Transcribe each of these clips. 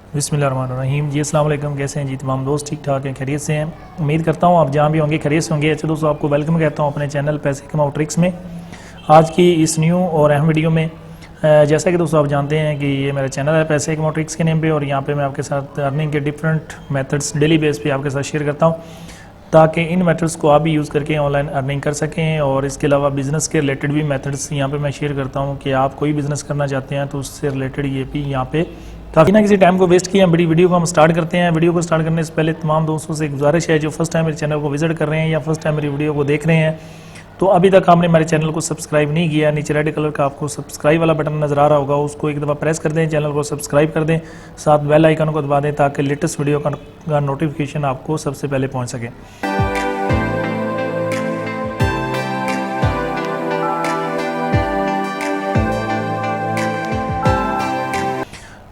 बिस्मिल्लाहिर्रहमानिर्रहीम जी। अस्सलाम वालेकुम। कैसे हैं जी तमाम दोस्त? ठीक ठाक हैं, खैरियत से हैं। उम्मीद करता हूँ आप जहाँ भी होंगे खैरियत से होंगे। अच्छा दोस्तों, आपको वेलकम कहता हूँ अपने चैनल पैसे कमाओ ट्रिक्स में। आज की इस न्यू और अहम वीडियो में जैसा कि दोस्तों आप जानते हैं कि ये मेरा चैनल है पैसे कमाओ ट्रिक्स के नेम पे, और यहाँ पे मैं आपके साथ अर्निंग के डिफरेंट मेथड्स डेली बेस पे आपके साथ शेयर करता हूँ, ताकि इन मेथड्स को आप भी यूज़ करके ऑनलाइन अर्निंग कर सकें। और इसके अलावा बिज़नेस के रिलेटेड भी मेथड्स यहाँ पे मैं शेयर करता हूँ कि आप कोई बिज़नेस करना चाहते हैं तो उससे रिलेटेड ये भी यहाँ पे काफ़ी ना किसी टाइम को वेस्ट किया। बड़ी वीडियो को हम स्टार्ट करते हैं। वीडियो को स्टार्ट करने से पहले तमाम दोस्तों से एक गुजारिश है जो फर्स्ट टाइम मेरे चैनल को विजिट कर रहे हैं या फर्स्ट टाइम मेरी वीडियो को देख रहे हैं, तो अभी तक आपने हमारे चैनल को सब्सक्राइब नहीं किया, नीचे रेड कलर का आपको सब्सक्राइब वाला बटन नज़र आ रहा होगा, उसको एक दफ़ा प्रेस कर दें, चैनल को सब्सक्राइब कर दें, साथ बेल आइकन को दबा दें ताकि लेटेस्ट वीडियो का नोटिफिकेशन आपको सबसे पहले पहुँच सके।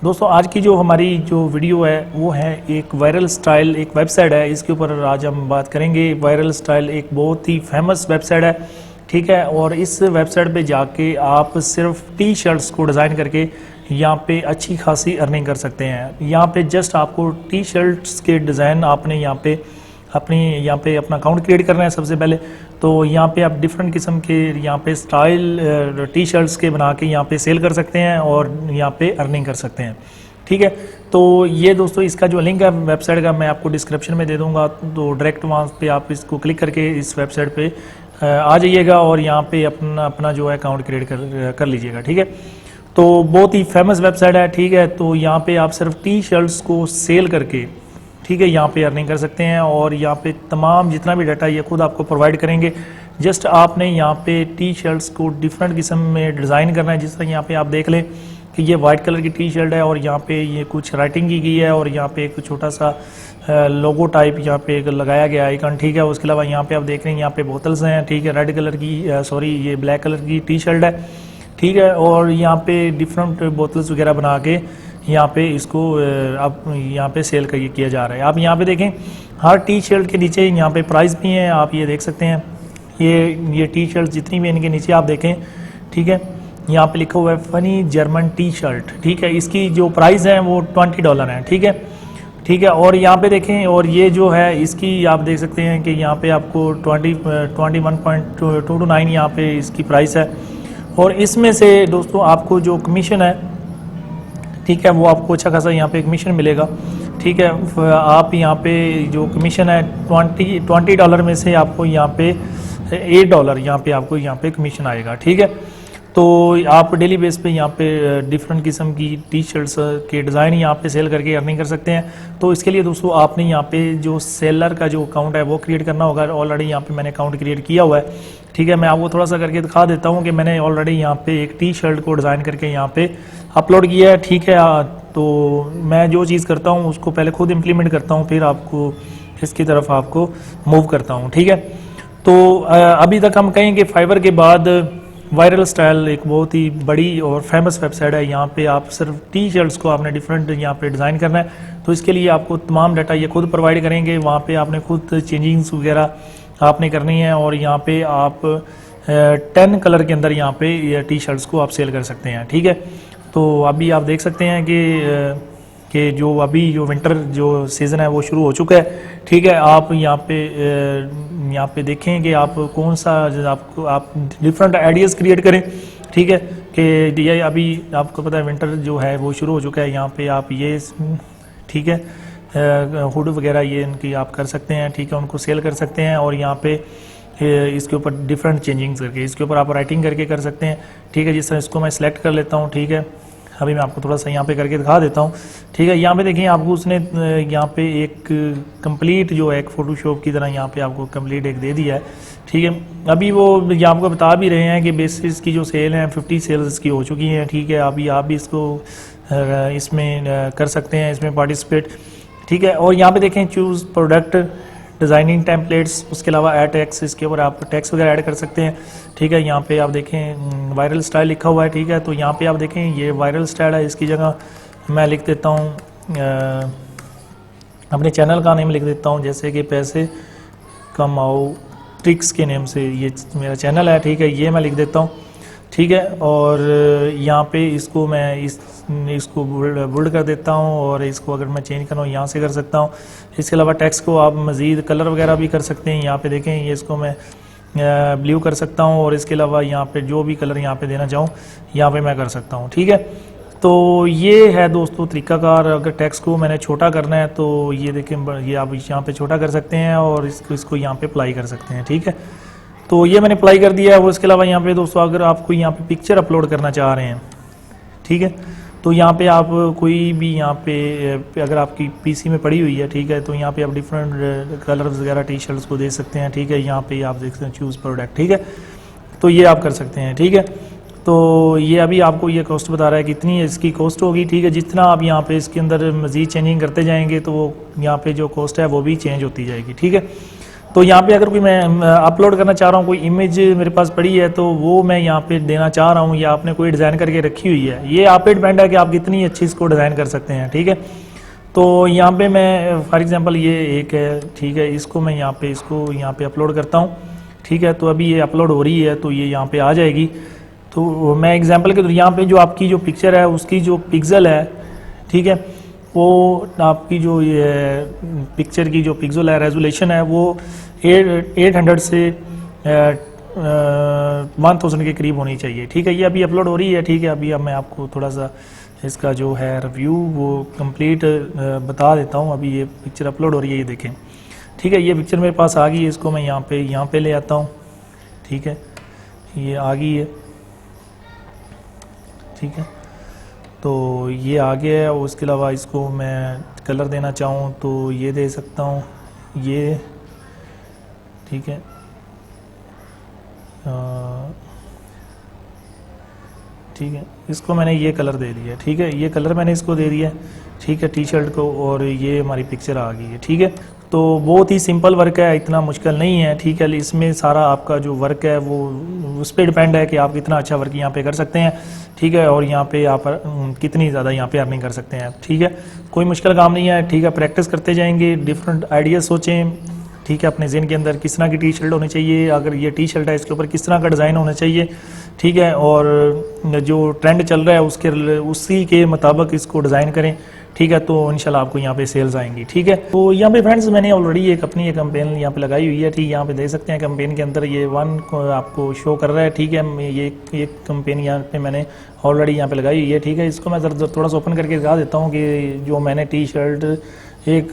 दोस्तों आज की जो हमारी जो वीडियो है वो है एक वायरल स्टाइल, एक वेबसाइट है, इसके ऊपर आज हम बात करेंगे। वायरल स्टाइल एक बहुत ही फेमस वेबसाइट है, ठीक है। और इस वेबसाइट पे जाके आप सिर्फ टी शर्ट्स को डिज़ाइन करके यहाँ पे अच्छी खासी अर्निंग कर सकते हैं। यहाँ पे जस्ट आपको टी शर्ट्स के डिज़ाइन आपने यहाँ पे अपना अकाउंट क्रिएट करना है सबसे पहले। तो यहाँ पे आप डिफरेंट किस्म के यहाँ पे स्टाइल टी शर्ट्स के बना के यहाँ पे सेल कर सकते हैं और यहाँ पे अर्निंग कर सकते हैं, ठीक है। तो ये दोस्तों इसका जो लिंक है वेबसाइट का मैं आपको डिस्क्रिप्शन में दे दूँगा, तो डायरेक्ट वहाँ पे आप इसको क्लिक करके इस वेबसाइट पे आ जाइएगा और यहाँ पे अपना जो है अकाउंट क्रिएट कर लीजिएगा, ठीक है। तो बहुत ही फेमस वेबसाइट है, ठीक है। तो यहाँ पे आप सिर्फ टी शर्ट्स को सेल करके, ठीक है, यहाँ पे अर्निंग कर सकते हैं। और यहाँ पे तमाम जितना भी डाटा ये खुद आपको प्रोवाइड करेंगे। जस्ट आपने यहाँ पे टी शर्ट्स को डिफरेंट किस्म में डिज़ाइन करना है। जिस तरह यहाँ पे आप देख लें कि ये वाइट कलर की टी शर्ट है और यहाँ पे ये कुछ राइटिंग की गई है और यहाँ पे एक छोटा सा लोगो टाइप यहाँ पे लगाया गया आइकन, ठीक है। उसके अलावा यहाँ पे आप देख रहे हैं यहाँ पे बोतल्स हैं, ठीक है, रेड कलर की ये ब्लैक कलर की टी शर्ट है, ठीक है। और यहाँ पे डिफरेंट बोतल्स वगैरह बना के यहाँ पे इसको अब यहाँ पे सेल किया जा रहा है। आप यहाँ पे देखें हर टी शर्ट के नीचे यहाँ पे प्राइस भी हैं, आप ये देख सकते हैं। ये टी शर्ट जितनी भी इनके नीचे आप देखें, ठीक है, यहाँ पे लिखा हुआ है फनी जर्मन टी शर्ट, ठीक है। इसकी जो प्राइस है वो $20 है, ठीक है, ठीक है। और यहाँ पे देखें, और ये जो है इसकी आप देख सकते हैं कि यहाँ पे आपको 21.229 यहाँ पे इसकी प्राइस है। और इसमें से दोस्तों आपको जो कमीशन है, ठीक है, वो आपको अच्छा खासा यहाँ पे कमीशन मिलेगा, ठीक है। आप यहाँ पे जो कमीशन है $20 में से आपको यहाँ पे $8 यहाँ पे आपको यहाँ पे कमीशन आएगा, ठीक है। तो आप डेली बेस पे यहाँ पे डिफरेंट किस्म की टी शर्ट्स के डिज़ाइन यहाँ पे सेल करके अर्निंग कर सकते हैं। तो इसके लिए दोस्तों आपने यहाँ पे जो सेलर का जो अकाउंट है वो क्रिएट करना होगा। ऑलरेडी यहाँ पे मैंने अकाउंट क्रिएट किया हुआ है, ठीक है। मैं आपको थोड़ा सा करके दिखा देता हूँ कि मैंने ऑलरेडी यहाँ पे एक टी शर्ट को डिज़ाइन करके यहाँ पे अपलोड किया है, ठीक है। तो मैं जो चीज़ करता हूँ उसको पहले खुद इम्प्लीमेंट करता हूँ, फिर आपको इसकी तरफ आपको मूव करता हूँ, ठीक है। तो अभी तक हम कहें कि फाइवर के बाद वायरल स्टाइल एक बहुत ही बड़ी और फेमस वेबसाइट है। यहाँ पे आप सिर्फ टी शर्ट्स को आपने डिफरेंट यहाँ पे डिज़ाइन करना है, तो इसके लिए आपको तमाम डाटा ये खुद प्रोवाइड करेंगे। वहाँ पे आपने खुद चेंजिंग्स वगैरह आपने करनी है और यहाँ पे आप 10 कलर के अंदर यहाँ पे ये टी शर्ट्स को आप सेल कर सकते हैं, ठीक है। तो अभी आप देख सकते हैं कि जो अभी जो विंटर जो सीज़न है वो शुरू हो चुका है, ठीक है। आप यहाँ पे देखें कि आप कौन सा आप डिफरेंट आइडियाज़ क्रिएट करें, ठीक है। कि ये अभी आपको पता है विंटर जो है वो शुरू हो चुका है। यहाँ पे आप ये, ठीक है, हुड वगैरह ये इनकी आप कर सकते हैं, ठीक है, उनको सेल कर सकते हैं। और यहाँ पे इसके ऊपर डिफरेंट चेंजिंग्स करके इसके ऊपर आप राइटिंग करके कर सकते हैं, ठीक है। जिस तरह इसको मैं सिलेक्ट कर लेता हूँ, ठीक है, अभी मैं आपको थोड़ा सा यहाँ पे करके दिखा देता हूँ, ठीक है। यहाँ पे देखिए आपको उसने यहाँ पे एक कंप्लीट जो है एक फ़ोटोशॉप की तरह यहाँ पे आपको कंप्लीट एक दे दिया है, ठीक है। अभी वो ये आपको बता भी रहे हैं कि बेसिस की जो सेल हैं 50 सेल्स की हो चुकी हैं, ठीक है। अभी आप भी इसको इसमें कर सकते हैं, इसमें पार्टिसिपेट, ठीक है। और यहाँ पे देखें चूज़ प्रोडक्ट डिज़ाइनिंग टेम्पलेट्स, उसके अलावा ऐड टैक्स, इसके ऊपर आप टैक्स वगैरह ऐड कर सकते हैं, ठीक है। यहाँ पे आप देखें वायरल स्टाइल लिखा हुआ है, ठीक है। तो यहाँ पे आप देखें ये वायरल स्टाइल है, इसकी जगह मैं लिख देता हूँ अपने चैनल का नेम लिख देता हूँ, जैसे कि पैसे कमाओ ट्रिक्स के नेम से ये मेरा चैनल है, ठीक है, ये मैं लिख देता हूँ। ठीक है। और यहाँ पे इसको मैं इसको बुल्ड कर देता हूँ, और इसको अगर मैं चेंज करूँ यहाँ से कर सकता हूँ। इसके अलावा टेक्स्ट को आप मज़ीद कलर वगैरह भी कर सकते हैं। यहाँ पे देखें, ये इसको मैं ब्लू कर सकता हूँ, और इसके अलावा यहाँ पे जो भी कलर यहाँ पे देना चाहूँ यहाँ पे मैं कर सकता हूँ। ठीक है, तो ये है दोस्तों तरीकाकार। अगर टेक्स्ट को मैंने छोटा करना है तो ये देखें, ये आप यहाँ पे छोटा कर सकते हैं, और इसको यहाँ पे अप्लाई कर सकते हैं। ठीक है, तो ये मैंने अप्लाई कर दिया है। और इसके अलावा यहाँ पे दोस्तों अगर आपको यहाँ पे पिक्चर अपलोड करना चाह रहे हैं, ठीक है, तो यहाँ पे आप कोई भी यहाँ पे अगर आपकी पीसी में पड़ी हुई है, ठीक है, तो यहाँ पे आप डिफरेंट कलर्स वगैरह टी शर्ट्स को दे सकते हैं। ठीक है, यहाँ पे आप देख सकते हैं चूज़ प्रोडक्ट। ठीक है, तो ये आप कर सकते हैं। ठीक है, तो ये अभी आपको ये कॉस्ट बता रहा है कितनी इसकी कॉस्ट होगी। ठीक है, जितना आप यहाँ पे इसके अंदर मज़ीद चेंजिंग करते जाएंगे तो वो यहाँ पे जो कॉस्ट है वो भी चेंज होती जाएगी। ठीक है, तो यहाँ पे अगर कोई मैं अपलोड करना चाह रहा हूँ, कोई इमेज मेरे पास पड़ी है तो वो मैं यहाँ पे देना चाह रहा हूँ, या आपने कोई डिज़ाइन करके रखी हुई है, ये आप पे डिपेंड है कि आप कितनी अच्छी इसको डिज़ाइन कर सकते हैं। ठीक है, तो यहाँ पे मैं फॉर एग्जांपल ये एक है, ठीक है, इसको मैं इसको यहाँ पे अपलोड करता हूँ। ठीक है, तो अभी ये अपलोड हो रही है तो ये यहाँ पे आ जाएगी। तो मैं एग्जांपल के यहाँ पे जो आपकी जो पिक्चर है उसकी जो पिक्सल है, ठीक है, वो आपकी जो ये पिक्चर की जो पिक्सल है, रेजोल्यूशन है, वो 800 से 1000 के करीब होनी चाहिए। ठीक है, ये अभी अपलोड हो रही है। ठीक है, अभी अब मैं आपको थोड़ा सा इसका जो है रिव्यू वो कंप्लीट बता देता हूँ। अभी ये पिक्चर अपलोड हो रही है, ये देखें। ठीक है, ये पिक्चर मेरे पास आ गई है, इसको मैं यहाँ पे ले आता हूँ। ठीक है, ये आ गई है। ठीक है, तो ये आ गया है। और उसके अलावा इसको मैं कलर देना चाहूँ तो ये दे सकता हूँ, ये। ठीक है, ठीक है, इसको मैंने ये कलर दे दिया। ठीक है, ये कलर मैंने इसको दे दिया। ठीक है, टी शर्ट को, और ये हमारी पिक्चर आ गई है। ठीक है, तो बहुत ही सिंपल वर्क है, इतना मुश्किल नहीं है। ठीक है, इसमें सारा आपका जो वर्क है वो उस पर डिपेंड है कि आप कितना अच्छा वर्क यहाँ पे कर सकते हैं। ठीक है, और यहाँ पे आप कितनी ज़्यादा यहाँ पे अर्निंग कर सकते हैं। ठीक है, कोई मुश्किल काम नहीं है। ठीक है, प्रैक्टिस करते जाएंगे, डिफरेंट आइडियाज़ सोचें। ठीक है, अपने ज़हन के अंदर किस तरह की टी शर्ट होनी चाहिए, अगर ये टी शर्ट है इसके ऊपर किस तरह का डिज़ाइन होना चाहिए। ठीक है, और जो ट्रेंड चल रहा है उसी के मुताबिक इसको डिज़ाइन करें। ठीक है, तो इंशाल्लाह आपको यहाँ पे सेल्स आएंगी। ठीक है, तो यहाँ पे फ्रेंड्स मैंने ऑलरेडी एक अपनी एक कैंपेन यहाँ पे लगाई हुई है। ठीक, यहाँ पे देख सकते हैं कैंपेन के अंदर ये 1 को आपको शो कर रहा है। ठीक है, ये एक कैंपेन यहाँ पे मैंने ऑलरेडी यहाँ पे लगाई हुई है। ठीक है, इसको मैं थोड़ा सा ओपन करके दिखा देता हूँ कि जो मैंने टी शर्ट एक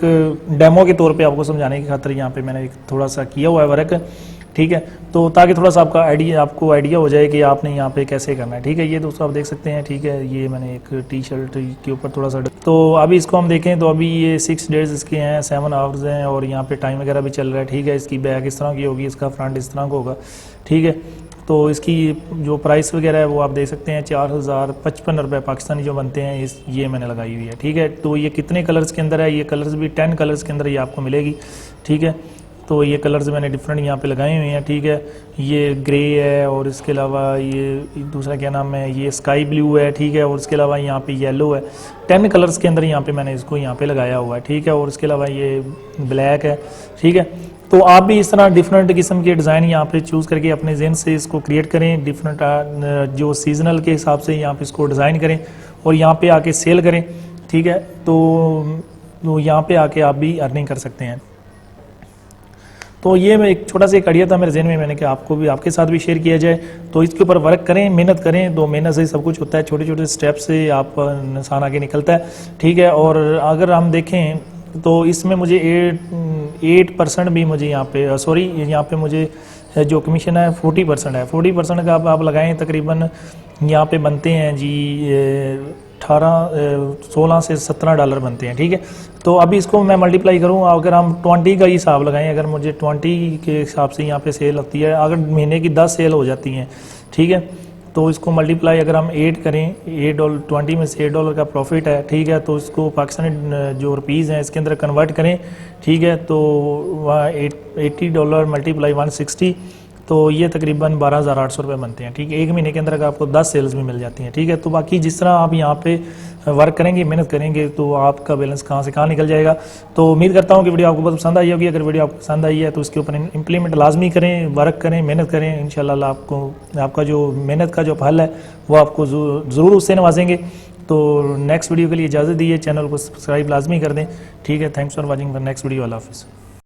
डेमो के तौर पे आपको समझाने की खातिर यहाँ पे मैंने थोड़ा सा किया हुआ है वर्क। ठीक है, तो ताकि थोड़ा सा आपको आइडिया हो जाए कि आपने यहाँ पे कैसे करना है। ठीक है, ये दोस्तों आप देख सकते हैं। ठीक है, ये मैंने एक टी शर्ट के ऊपर थोड़ा सा, तो अभी इसको हम देखें तो अभी ये 6 डेज इसके हैं, 7 आवर्स हैं, और यहाँ पे टाइम वगैरह भी चल रहा है। ठीक है, इसकी बैक इस तरह की होगी, इसका फ्रंट इस तरह का होगा। ठीक है, तो इसकी जो प्राइस वगैरह है वो आप देख सकते हैं 4055 रुपये पाकिस्तानी जो बनते हैं, ये मैंने लगाई हुई है। ठीक है, तो ये कितने कलर्स के अंदर है, ये कलर्स भी 10 कलर्स के अंदर ये आपको मिलेगी। ठीक है, तो ये कलर्स मैंने डिफरेंट यहाँ पे लगाए हुए हैं। ठीक है, ये ग्रे है, और इसके अलावा ये दूसरा क्या नाम है, ये स्काई ब्लू है। ठीक है, और उसके अलावा यहाँ पे येलो है। 10 कलर्स के अंदर यहाँ पे मैंने इसको यहाँ पे लगाया हुआ है। ठीक है, और उसके अलावा ये ब्लैक है। ठीक है, तो आप भी इस तरह डिफरेंट किस्म के डिज़ाइन यहाँ पे चूज़ करके अपने जहन से इसको क्रिएट करें। डिफरेंट जो सीजनल के हिसाब से यहाँ पे इसको डिज़ाइन करें और यहाँ पे आके सेल करें। ठीक है, तो यहाँ पे आके आप भी अर्निंग कर सकते हैं। तो ये मैं एक छोटा सा एक आइडिया था मेरे जहन में, मैंने कहा आपको भी, आपके साथ भी शेयर किया जाए। तो इसके ऊपर वर्क करें, मेहनत करें, तो मेहनत से सब कुछ होता है। छोटे छोटे स्टेप से आप इंसान आगे निकलता है। ठीक है, और अगर हम देखें तो इसमें मुझे 8% भी मुझे यहाँ पे यहाँ पे मुझे जो कमीशन है 40% है। 40% का आप लगाएं, तकरीबन यहाँ पे बनते हैं जी 16 से 17 डॉलर बनते हैं। ठीक है, तो अभी इसको मैं मल्टीप्लाई करूँ, अगर हम 20 का ही हिसाब लगाएं, अगर मुझे 20 के हिसाब से यहाँ पे सेल होती है, अगर महीने की 10 सेल हो जाती हैं, ठीक है, तो इसको मल्टीप्लाई अगर हम 8 करें, $8 20 में से $8 का प्रॉफिट है। ठीक है, तो इसको पाकिस्तानी जो रुपीज़ हैं इसके अंदर कन्वर्ट करें। ठीक है, तो वह $80 मल्टीप्लाई 160, तो ये तकरीबन 12,800 रुपये बनते हैं। ठीक है, एक महीने के अंदर आपको 10 सेल्स भी मिल जाती हैं। ठीक है, तो बाकी जिस तरह आप यहाँ पे वर्क करेंगे, मेहनत करेंगे, तो आपका बैलेंस कहाँ से कहाँ निकल जाएगा। तो उम्मीद करता हूँ कि वीडियो आपको बहुत पसंद आई होगी। अगर वीडियो आपको पसंद आई है तो उसके ऊपर इंप्लीमेंट लाजमी करें, वर्क करें, मेहनत करें। इंशाल्लाह आपको आपका जो मेहनत का जो फल है वो आपको ज़रूर उससे नवाजेंगे। तो नेक्स्ट वीडियो के लिए इजाज़त दीजिए, चैनल को सब्सक्राइब लाजमी कर दें। ठीक है, thanks for watching the next video. अल्लाह हाफ़िज़।